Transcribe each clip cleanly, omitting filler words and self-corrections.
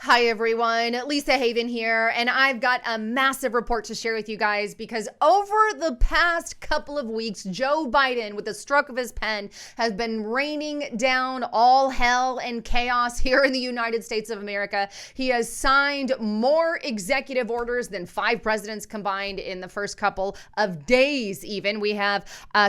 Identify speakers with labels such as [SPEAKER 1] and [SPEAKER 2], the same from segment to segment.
[SPEAKER 1] Hi everyone, Lisa Haven here, and I've got a massive report to share with you guys because over the past couple of weeks, Joe Biden, with the stroke of his pen, has been raining down all hell and chaos here in the United States of America. He has signed more executive orders than 5 presidents combined in the first couple of days even. We have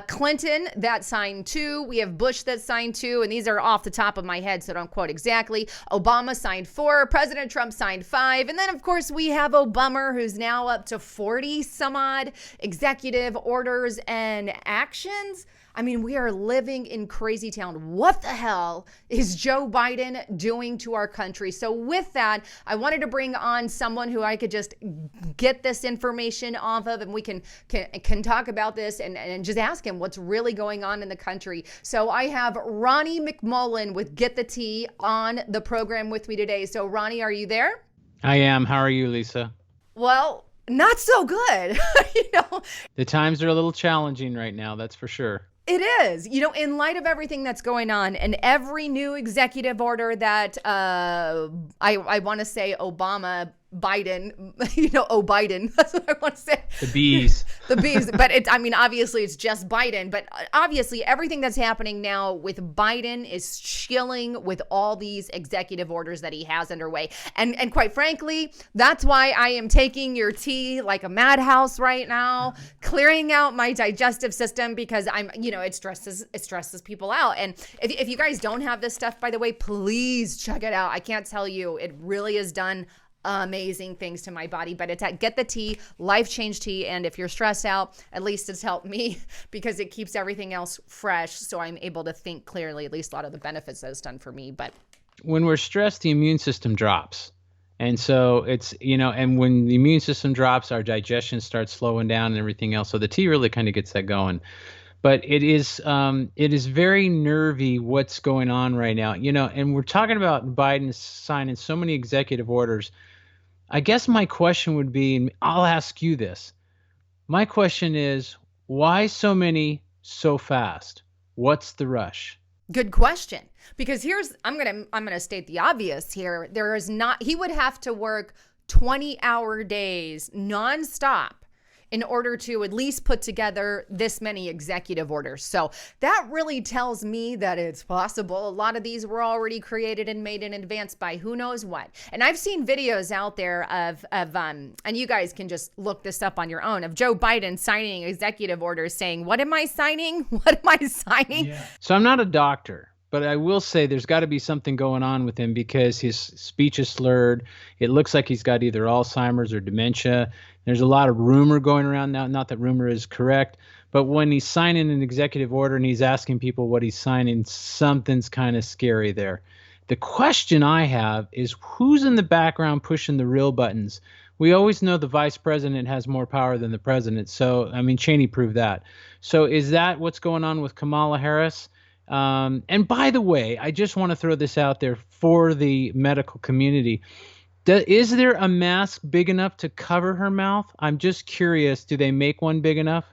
[SPEAKER 1] Clinton that signed 2, we have Bush that signed 2, and these are off the top of my head, so don't quote exactly. Obama signed 4, President Trump signed 5. And then, of course, we have Obama, who's now up to 40 some odd executive orders and actions. I mean, we are living in crazy town. What the hell is Joe Biden doing to our country? So with that, I wanted to bring on someone who I could just get this information off of, and we can talk about this and just ask him what's really going on in the country. So I have Ronnie McMullen with Get the Tea on the program with me today. So Ronnie, are you there?
[SPEAKER 2] I am. How are you, Lisa?
[SPEAKER 1] Well, not so good.
[SPEAKER 2] The times are a little challenging right now, that's for sure.
[SPEAKER 1] It is, in light of everything that's going on and every new executive order that I want to say Obama, Biden, Biden, that's what I want to say.
[SPEAKER 2] The bees.
[SPEAKER 1] The bees. But obviously it's just Biden. But obviously everything that's happening now with Biden is chilling with all these executive orders that he has underway. And quite frankly, that's why I am taking your tea like a madhouse right now, clearing out my digestive system because it stresses people out. And if you guys don't have this stuff, by the way, please check it out. I can't tell you, it really has done amazing things to my body. But it's at Get the Tea, Life Change Tea. And if you're stressed out, at least it's helped me because it keeps everything else fresh. So I'm able to think clearly, at least a lot of the benefits that it's done for me. But
[SPEAKER 2] when we're stressed, the immune system drops. And so it's, and when the immune system drops, our digestion starts slowing down and everything else. So the tea really kind of gets that going. But it is very nervy what's going on right now, and we're talking about Biden signing so many executive orders. I guess my question would be, and I'll ask you this. My question is, why so many so fast? What's the rush?
[SPEAKER 1] Good question. Because I'm gonna state the obvious here. He would have to work 20-hour days nonstop in order to at least put together this many executive orders. So that really tells me that it's possible. A lot of these were already created and made in advance by who knows what. And I've seen videos out there of and you guys can just look this up on your own, of Joe Biden signing executive orders saying, what am I signing? What am I signing?
[SPEAKER 2] Yeah. So I'm not a doctor, but I will say there's got to be something going on with him because his speech is slurred. It looks like he's got either Alzheimer's or dementia. There's a lot of rumor going around now, not that rumor is correct, but when he's signing an executive order and he's asking people what he's signing, something's kind of scary there. The question I have is who's in the background pushing the real buttons? We always know the vice president has more power than the president. So, Cheney proved that. So is that what's going on with Kamala Harris? And by the way, I just want to throw this out there for the medical community. Is there a mask big enough to cover her mouth? I'm just curious, do they make one big enough?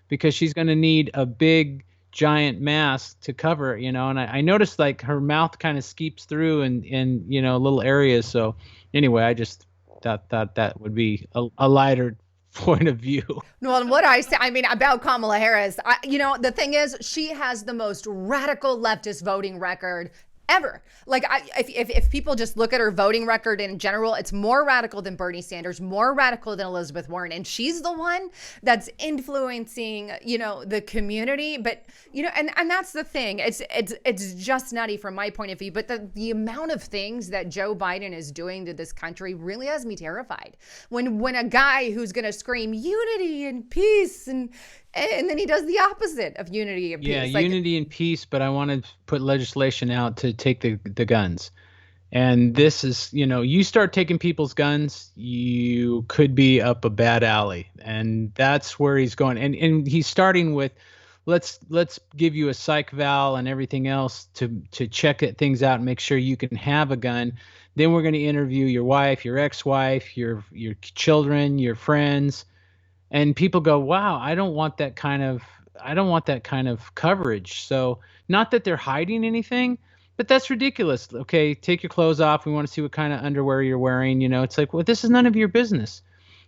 [SPEAKER 2] Because she's going to need a big, giant mask to cover, and I noticed like her mouth kind of skeeps through in little areas. So anyway, I just thought that would be a lighter point of view.
[SPEAKER 1] Well, and what I say, about Kamala Harris, the thing is, she has the most radical leftist voting record ever. Like, if people just look at her voting record in general, it's more radical than Bernie Sanders, more radical than Elizabeth Warren. And she's the one that's influencing, the community. But, and that's the thing. It's just nutty from my point of view. But the amount of things that Joe Biden is doing to this country really has me terrified. When a guy who's going to scream unity and peace and then he does the opposite of unity and peace.
[SPEAKER 2] Yeah, unity and peace, but I want to put legislation out to take the guns. And this is, you start taking people's guns, you could be up a bad alley. And that's where he's going. And he's starting with, let's give you a psych eval and everything else to check things out and make sure you can have a gun. Then we're going to interview your wife, your ex-wife, your children, your friends. And people go, wow, I don't want that kind of coverage. So not that they're hiding anything, But that's ridiculous. Okay, take your clothes off. We want to see what kind of underwear you're wearing. It's like, well, this is none of your business.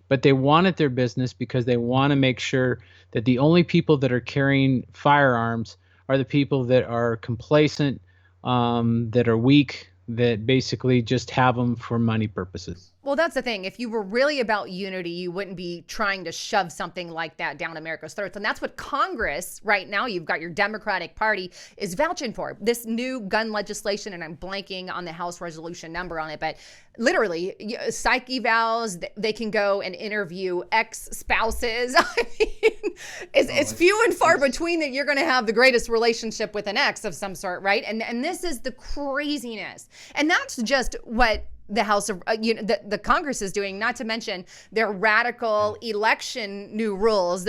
[SPEAKER 2] But they want it their business because they want to make sure that the only people that are carrying firearms are the people that are complacent, that are weak, that basically just have them for money purposes.
[SPEAKER 1] Well, that's the thing. If you were really about unity, you wouldn't be trying to shove something like that down America's throats. And that's what Congress right now, you've got your Democratic Party, is vouching for. This new gun legislation, and I'm blanking on the House resolution number on it, but literally, psych evals, they can go and interview ex-spouses. I mean, it's few and far between that you're going to have the greatest relationship with an ex of some sort, right? And this is the craziness. And that's just what the House of, the Congress is doing, not to mention their radical election new rules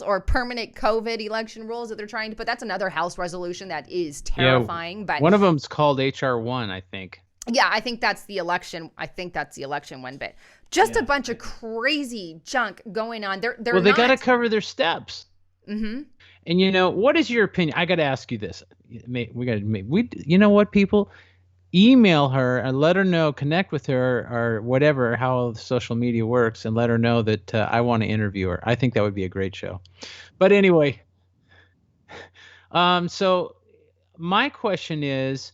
[SPEAKER 1] or permanent COVID election rules that they're trying to put. That's another House resolution that is terrifying.
[SPEAKER 2] Yeah,
[SPEAKER 1] but
[SPEAKER 2] one of them's called HR 1, I think.
[SPEAKER 1] Yeah, I think that's the election. One, but just a bunch of crazy junk going on.
[SPEAKER 2] They got to cover their steps. Mm-hmm. And what is your opinion? I got to ask you this. You know what, people? Email her and let her know, connect with her or whatever, how social media works, and let her know that I want to interview her. I think that would be a great show. But anyway, so my question is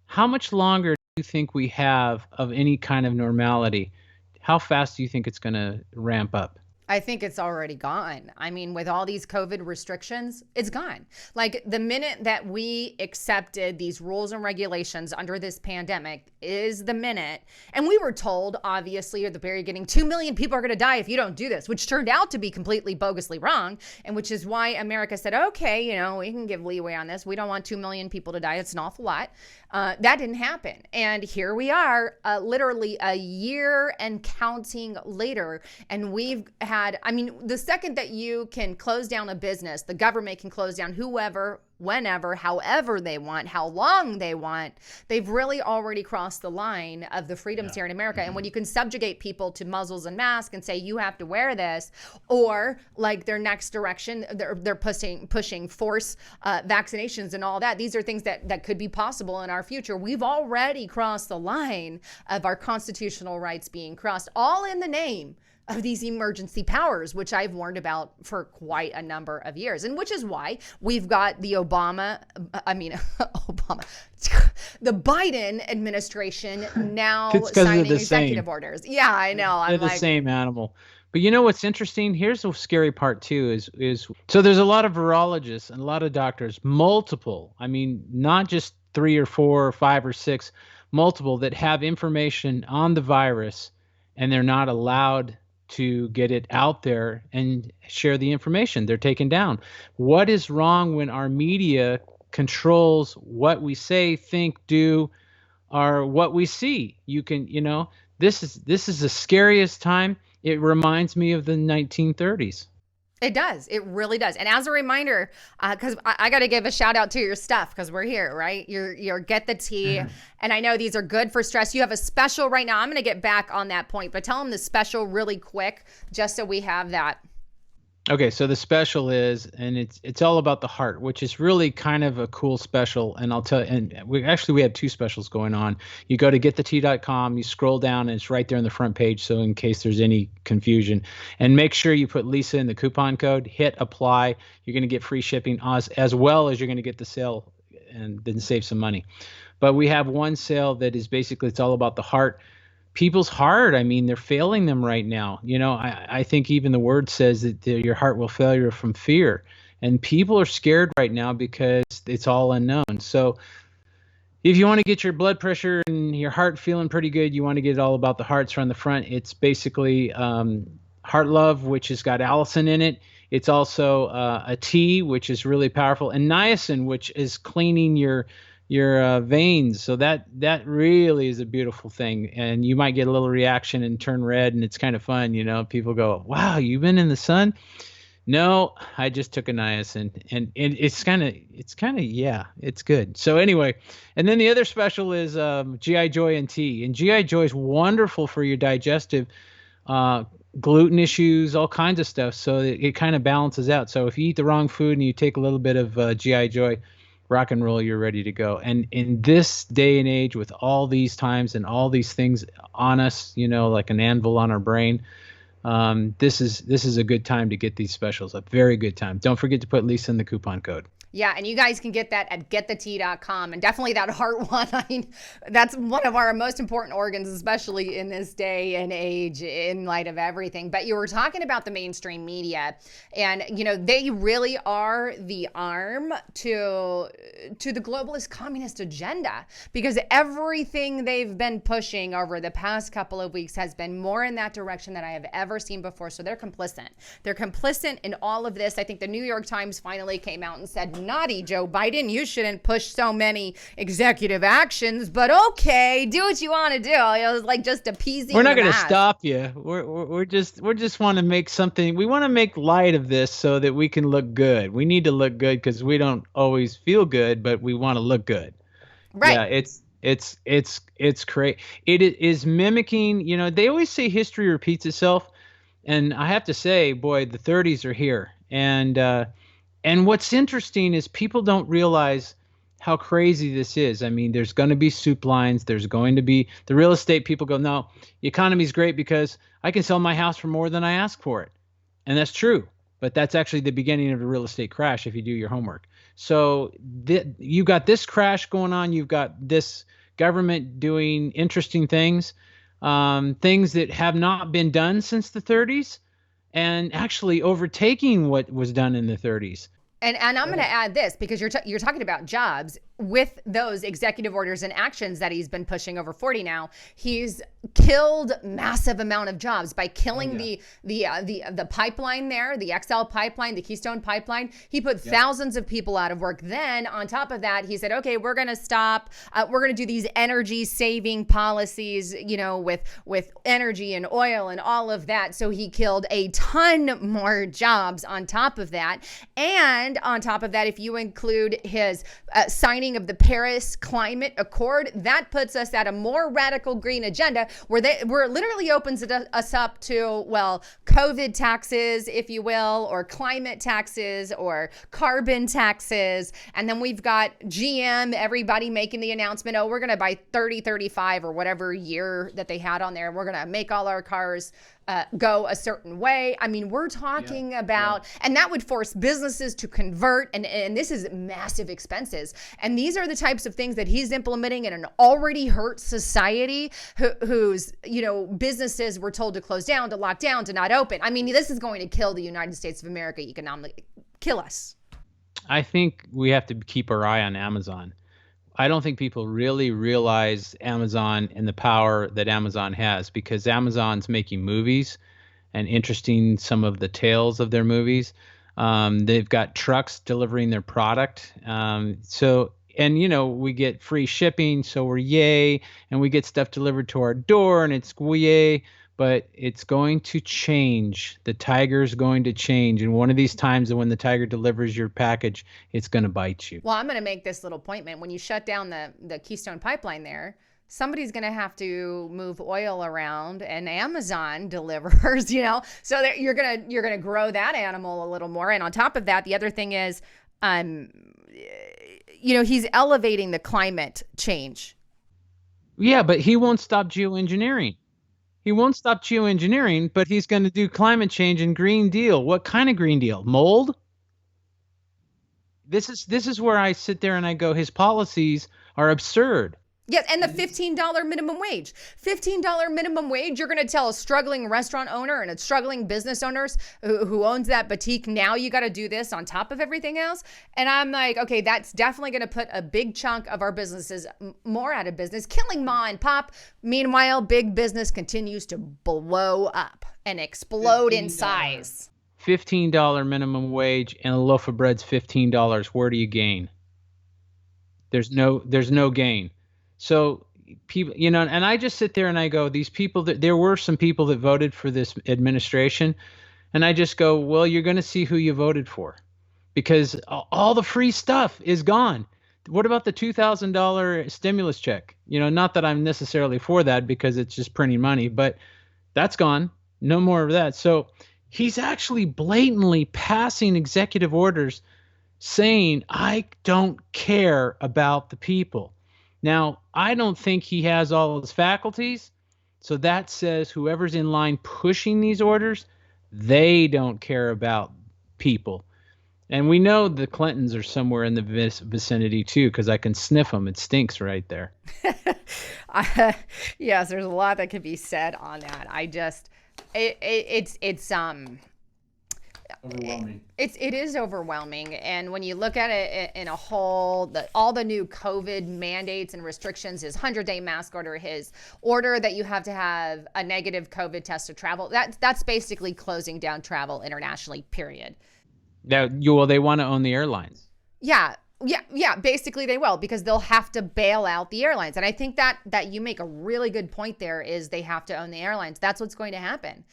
[SPEAKER 2] how much longer do you think we have of any kind of normality? How fast do you think it's going to ramp up?
[SPEAKER 1] I think it's already gone. I mean, with all these COVID restrictions, it's gone. Like the minute that we accepted these rules and regulations under this pandemic is the minute. And we were told, obviously, at the very beginning, 2 million people are going to die if you don't do this, which turned out to be completely bogusly wrong. And which is why America said, okay, we can give leeway on this. We don't want 2 million people to die. It's an awful lot. That didn't happen. And here we are, literally a year and counting later. And we've had, the second that you can close down a business, the government can close down whoever, whenever, however they want, how long they want, they've really already crossed the line of the freedoms here in America. And when you can subjugate people to muzzles and masks and say, you have to wear this, or like their next direction, they're pushing force vaccinations and all that. These are things that could be possible in our future. We've already crossed the line of our constitutional rights being crossed, all in the name of these emergency powers, which I've warned about for quite a number of years. And which is why we've got the the Biden administration now signing executive orders. Yeah, I know.
[SPEAKER 2] They're the same animal. But what's interesting? Here's the scary part too is so there's a lot of virologists and a lot of doctors, multiple, not just 3 or 4 or 5 or 6, multiple that have information on the virus, and they're not allowed to get it out there and share the information. They're taken down. What is wrong when our media controls what we say, think, do, or what we see? This is the scariest time. It reminds me of the 1930s.
[SPEAKER 1] It does. It really does. And as a reminder, because I got to give a shout out to your stuff because we're here, right? Your Get the Tea. Mm-hmm. And I know these are good for stress. You have a special right now. I'm going to get back on that point, but tell them the special really quick, just so we have that.
[SPEAKER 2] Okay, so the special is, and it's all about the heart, which is really kind of a cool special. And I'll tell you, and we have 2 specials going on. You go to getthetea.com, you scroll down, and it's right there on the front page. So in case there's any confusion, and make sure you put Lisa in the coupon code, hit apply. You're going to get free shipping as well as you're going to get the sale and then save some money. But we have one sale that is basically, it's all about the heart. People's heart, they're failing them right now. I think even the word says that your heart will fail you from fear. And people are scared right now because it's all unknown. So if you want to get your blood pressure and your heart feeling pretty good, you want to get it all about the hearts on the front. It's basically Heart Love, which has got allicin in it. It's also a tea, which is really powerful, and niacin, which is cleaning your veins. So that really is a beautiful thing. And you might get a little reaction and turn red, and it's kind of fun. People go, wow, you've been in the sun? No, I just took a niacin, and it's kind of, yeah, it's good. So anyway, and then the other special is GI Joy and tea. And GI Joy is wonderful for your digestive, gluten issues, all kinds of stuff. So it kind of balances out. So if you eat the wrong food and you take a little bit of GI Joy, rock and roll, you're ready to go. And in this day and age, with all these times and all these things on us, like an anvil on our brain, this is a good time to get these specials. A very good time. Don't forget to put Lisa in the coupon code.
[SPEAKER 1] Yeah, and you guys can get that at getthetea.com. And definitely that heart one. I mean, that's one of our most important organs, especially in this day and age in light of everything. But you were talking about the mainstream media, and, they really are the arm to the globalist communist agenda, because everything they've been pushing over the past couple of weeks has been more in that direction than I have ever seen before. So they're complicit. They're complicit in all of this. I think the New York Times finally came out and said, naughty Joe Biden, you shouldn't push so many executive actions, but okay, do what you want to do. It was like just appeasing.
[SPEAKER 2] We're not going to stop you. We're just want to make something. We want to make light of this so that we can look good. We need to look good because we don't always feel good, but we want to look good.
[SPEAKER 1] Right.
[SPEAKER 2] Yeah, it's great. It is mimicking. They always say history repeats itself, and I have to say, boy, the 30s are here. And what's interesting is people don't realize how crazy this is. I mean, there's going to be soup lines. There's going to be the real estate people go, no, the economy's great because I can sell my house for more than I ask for it. And that's true. But that's actually the beginning of a real estate crash if you do your homework. So you got this crash going on. You've got this government doing interesting things, things that have not been done since the 30s. And actually overtaking what was done in the 30s.
[SPEAKER 1] And I'm going to add this, because you're talking about jobs. With those executive orders and actions that he's been pushing over 40 now, he's killed massive amount of jobs by killing the pipeline there, the XL pipeline, the Keystone pipeline. He put thousands of people out of work. Then on top of that, he said, okay, we're going to stop. We're going to do these energy saving policies, with energy and oil and all of that. So he killed a ton more jobs on top of that. And on top of that, if you include his signing of the Paris Climate Accord, that puts us at a more radical green agenda where it literally opens us up to, COVID taxes, if you will, or climate taxes or carbon taxes. And then we've got GM, everybody making the announcement, we're going to by 35 or whatever year that they had on there, we're going to make all our cars go a certain way. I mean, we're talking about, and that would force businesses to convert, and this is massive expenses. And these are the types of things that he's implementing in an already hurt society whose, businesses were told to close down, to lock down, to not open. I mean, this is going to kill the United States of America economically, kill us.
[SPEAKER 2] I think we have to keep our eye on Amazon. I don't think people really realize Amazon and the power that Amazon has, because Amazon's making movies and interesting some of the tales of their movies. They've got trucks delivering their product. We get free shipping, so we're yay. And we get stuff delivered to our door, and it's yay. But it's going to change. The tiger's going to change. And one of these times when the tiger delivers your package, it's going to bite you.
[SPEAKER 1] Well, I'm going to make this little appointment. When you shut down the Keystone pipeline there, somebody's going to have to move oil around, and Amazon delivers, So you're going to grow that animal a little more. And on top of that, the other thing is, he's elevating the climate change.
[SPEAKER 2] Yeah, but he won't stop geoengineering. He won't stop geoengineering, but he's going to do climate change and Green Deal. What kind of Green Deal? Mold? This is where I sit there and I go, his policies are absurd.
[SPEAKER 1] Yes, and the $15 minimum wage. $15 minimum wage, you're going to tell a struggling restaurant owner and a struggling business owners who owns that boutique, now you got to do this on top of everything else. And I'm like, okay, that's definitely going to put a big chunk of our businesses more out of business, killing ma and pop. Meanwhile, big business continues to blow up and explode in size.
[SPEAKER 2] $15 minimum wage and a loaf of bread's $15. Where do you gain? There's no gain. So people, and I just sit there and I go, these people there were some people that voted for this administration, and I just go, well, you're going to see who you voted for, because all the free stuff is gone. What about the $2,000 stimulus check? Not that I'm necessarily for that, because it's just printing money, but that's gone. No more of that. So he's actually blatantly passing executive orders saying, I don't care about the people. Now, I don't think he has all of his faculties. So that says whoever's in line pushing these orders, they don't care about people. And we know the Clintons are somewhere in the vicinity too, because I can sniff them. It stinks right there.
[SPEAKER 1] Yes, there's a lot that could be said on that. It's
[SPEAKER 2] Overwhelming.
[SPEAKER 1] it is overwhelming, and when you look at it in a whole, all the new COVID mandates and restrictions, his 100-day mask order, his order that you have to have a negative COVID test to travel, that's basically closing down travel internationally, period.
[SPEAKER 2] Now, well, they want to own the airlines.
[SPEAKER 1] Yeah, basically they will, because they'll have to bail out the airlines. And I think that you make a really good point there, is they have to own the airlines. That's what's going to happen.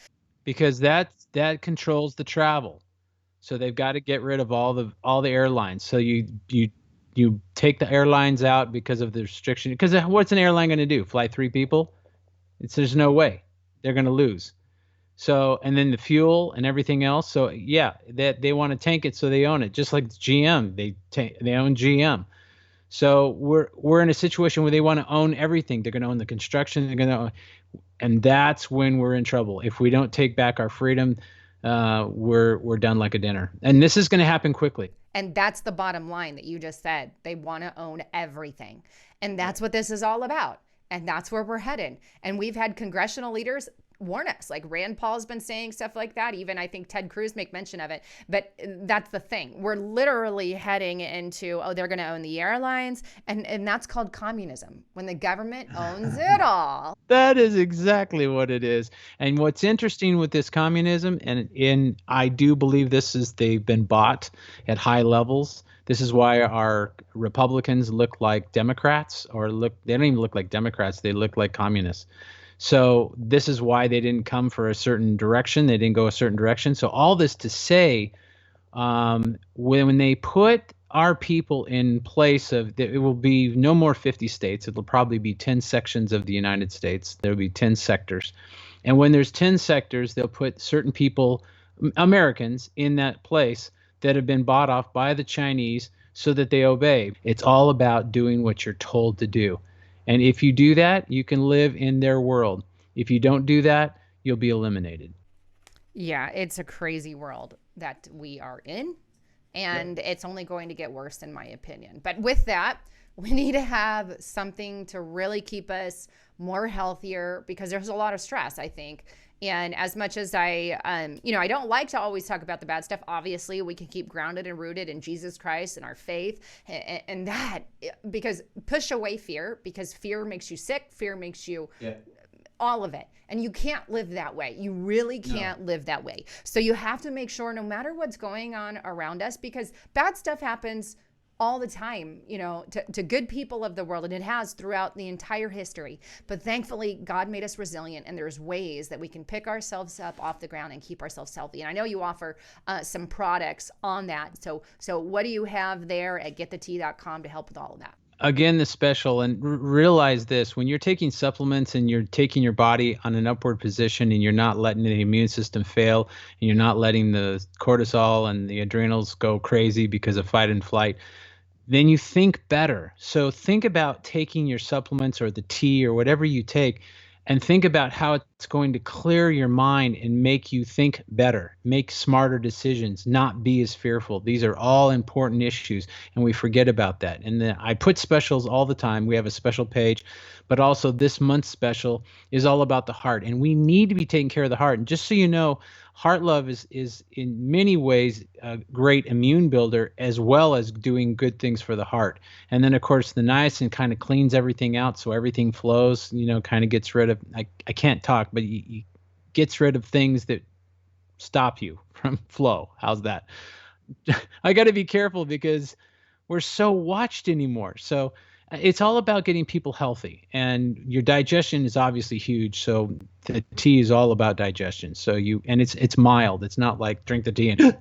[SPEAKER 2] Because that controls the travel. So they've got to get rid of all the airlines. So you take the airlines out because of the restriction. Because what's an airline going to do? Fly 3 people? There's no way. They're going to lose. So, and then the fuel and everything else. So yeah, they want to tank it, so they own it. Just like GM, they own GM. So we're in a situation where they want to own everything. They're going to own the construction. And that's when we're in trouble. If we don't take back our freedom, we're done like a dinner. And this is going to happen quickly.
[SPEAKER 1] And that's the bottom line that you just said. They want to own everything. And that's what this is all about. And that's where we're headed. And we've had congressional leaders warn us, like Rand Paul's been saying stuff like that. Even I think Ted Cruz make mention of it. But that's the thing. We're literally heading into, they're going to own the airlines. And that's called communism, when the government owns it all.
[SPEAKER 2] That is exactly what it is. And what's interesting with this communism, and I do believe they've been bought at high levels. This is why our Republicans look like Democrats, they don't even look like Democrats. They look like communists. So this is why they didn't come for a certain direction. They didn't go a certain direction. So all this to say, when they put our people in place it will be no more 50 states. It'll probably be 10 sections of the United States. There'll be 10 sectors. And when there's 10 sectors, they'll put certain people, Americans, in that place that have been bought off by the Chinese so that they obey. It's all about doing what you're told to do. And if you do that, you can live in their world. If you don't do that, you'll be eliminated.
[SPEAKER 1] Yeah, it's a crazy world that we are in. And It's only going to get worse, in my opinion. But with that, we need to have something to really keep us more healthier, because there's a lot of stress, I think. And as much as I don't like to always talk about the bad stuff, obviously we can keep grounded and rooted in Jesus Christ and our faith, and that, because push away fear, because fear makes you sick, fear makes you all of it. And you can't live that way. You really can't live that way. So you have to make sure, no matter what's going on around us, because bad stuff happens all the time, to good people of the world, and it has throughout the entire history. But thankfully, God made us resilient, and there's ways that we can pick ourselves up off the ground and keep ourselves healthy. And I know you offer some products on that. So what do you have there at getthetea.com to help with all of that?
[SPEAKER 2] Again, the special, and realize this: when you're taking supplements and you're taking your body on an upward position, and you're not letting the immune system fail, and you're not letting the cortisol and the adrenals go crazy because of fight and flight, then you think better. So think about taking your supplements or the tea or whatever you take, and think about how it's going to clear your mind and make you think better, make smarter decisions, not be as fearful. These are all important issues, and we forget about that. And I put specials all the time. We have a special page, but also this month's special is all about the heart, and we need to be taking care of the heart. And just so you know, Heart Love is in many ways a great immune builder, as well as doing good things for the heart. And then, of course, the niacin kind of cleans everything out, so everything flows, kind of gets rid of, I can't talk, but he gets rid of things that stop you from flow. How's that? I got to be careful because we're so watched anymore. So it's all about getting people healthy, and your digestion is obviously huge. So the tea is all about digestion. So it's mild. It's not like drink the tea and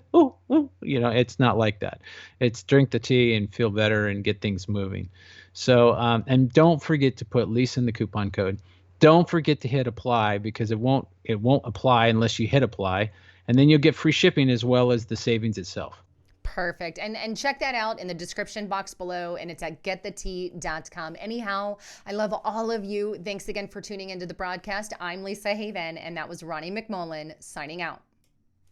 [SPEAKER 2] it's not like that. It's drink the tea and feel better and get things moving. So and don't forget to put Lisa in the coupon code. Don't forget to hit apply, because it won't apply unless you hit apply, and then you'll get free shipping as well as the savings itself.
[SPEAKER 1] Perfect. And check that out in the description box below, and it's at getthetea.com. Anyhow, I love all of you. Thanks again for tuning into the broadcast. I'm Lisa Haven, and that was Ronnie McMullen signing out.